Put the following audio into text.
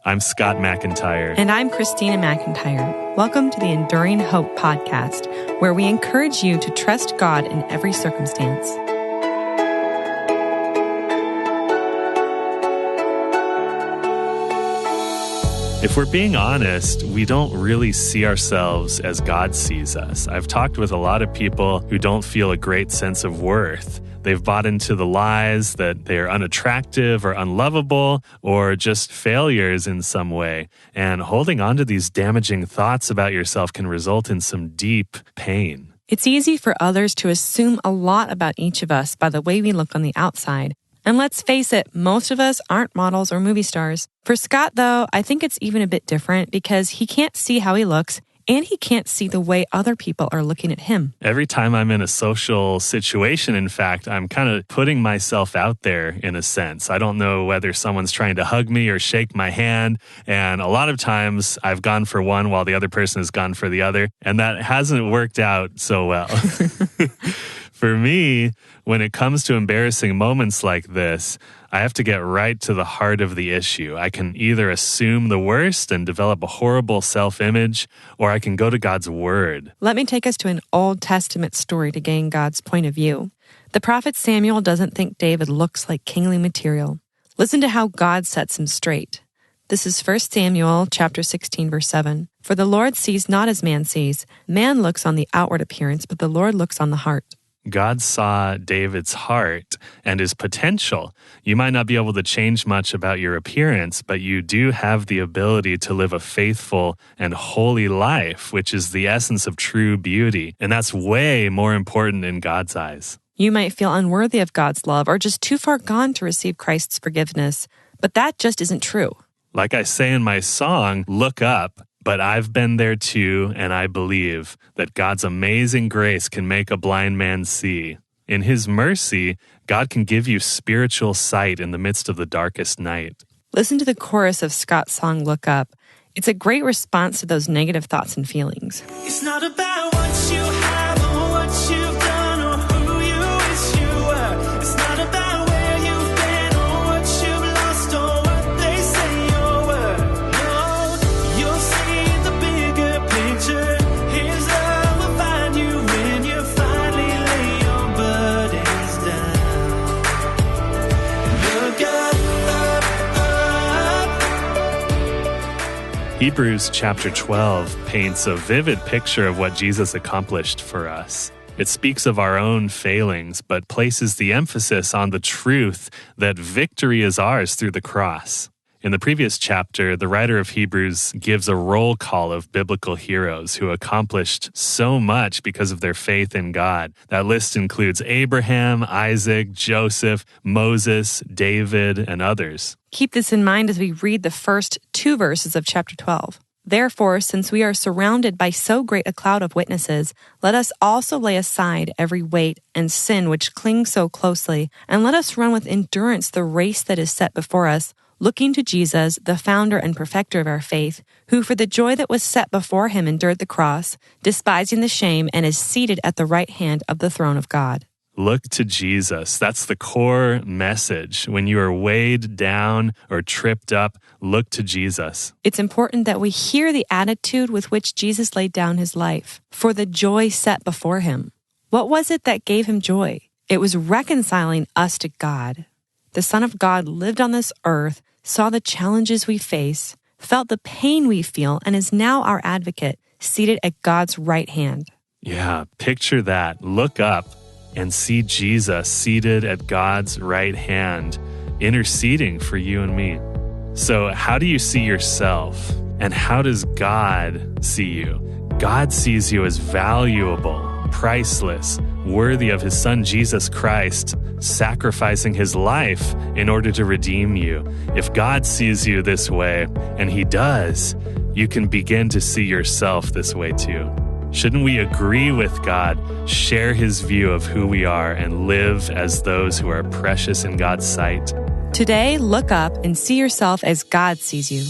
I'm Scott MacIntyre. And I'm Christina MacIntyre. Welcome to the Enduring Hope podcast, where we encourage you to trust God in every circumstance. If we're being honest, we don't really see ourselves as God sees us. I've talked with a lot of people who don't feel a great sense of worth. They've bought into the lies that they're unattractive or unlovable or just failures in some way. And holding on to these damaging thoughts about yourself can result in some deep pain. It's easy for others to assume a lot about each of us by the way we look on the outside. And let's face it, most of us aren't models or movie stars. For Scott, though, I think it's even a bit different because he can't see how he looks and he can't see the way other people are looking at him. Every time I'm in a social situation, in fact, I'm kind of putting myself out there in a sense. I don't know whether someone's trying to hug me or shake my hand. And a lot of times I've gone for one while the other person has gone for the other. And that hasn't worked out so well. For me, when it comes to embarrassing moments like this, I have to get right to the heart of the issue. I can either assume the worst and develop a horrible self-image, or I can go to God's word. Let me take us to an Old Testament story to gain God's point of view. The prophet Samuel doesn't think David looks like kingly material. Listen to how God sets him straight. This is 1 Samuel chapter 16, verse 7. For the Lord sees not as man sees. Man looks on the outward appearance, but the Lord looks on the heart. God saw David's heart and his potential. You might not be able to change much about your appearance, but you do have the ability to live a faithful and holy life, which is the essence of true beauty. And that's way more important in God's eyes. You might feel unworthy of God's love or just too far gone to receive Christ's forgiveness, but that just isn't true. Like I say in my song, look up. But I've been there too, and I believe that God's amazing grace can make a blind man see. In His mercy, God can give you spiritual sight in the midst of the darkest night. Listen to the chorus of Scott's song, Look Up. It's a great response to those negative thoughts and feelings. It's not about what you have or what you've done or who you wish you were. It's not about where you've been or what you've lost or what they say you're worth. No, you'll see the bigger picture. His love will find you when you finally lay your burdens down. Look up. Hebrews chapter 12 paints a vivid picture of what Jesus accomplished for us. It speaks of our own failings, but places the emphasis on the truth that victory is ours through the cross. In the previous chapter, the writer of Hebrews gives a roll call of biblical heroes who accomplished so much because of their faith in God. That list includes Abraham, Isaac, Joseph, Moses, David, and others. Keep this in mind as we read the first 2 verses of chapter 12. Therefore, since we are surrounded by so great a cloud of witnesses, let us also lay aside every weight and sin which clings so closely, and let us run with endurance the race that is set before us, looking to Jesus, the founder and perfecter of our faith, who for the joy that was set before him endured the cross, despising the shame, and is seated at the right hand of the throne of God. Look to Jesus. That's the core message. When you are weighed down or tripped up, look to Jesus. It's important that we hear the attitude with which Jesus laid down his life for the joy set before him. What was it that gave him joy? It was reconciling us to God. The Son of God lived on this earth, saw the challenges we face, felt the pain we feel, and is now our advocate, seated at God's right hand. Yeah, picture that. Look up and see Jesus seated at God's right hand, interceding for you and me. So how do you see yourself? And how does God see you? God sees you as valuable, priceless, worthy of His Son Jesus Christ, sacrificing His life in order to redeem you. If God sees you this way, and He does, you can begin to see yourself this way too. Shouldn't we agree with God, share His view of who we are, and live as those who are precious in God's sight? Today, look up and see yourself as God sees you.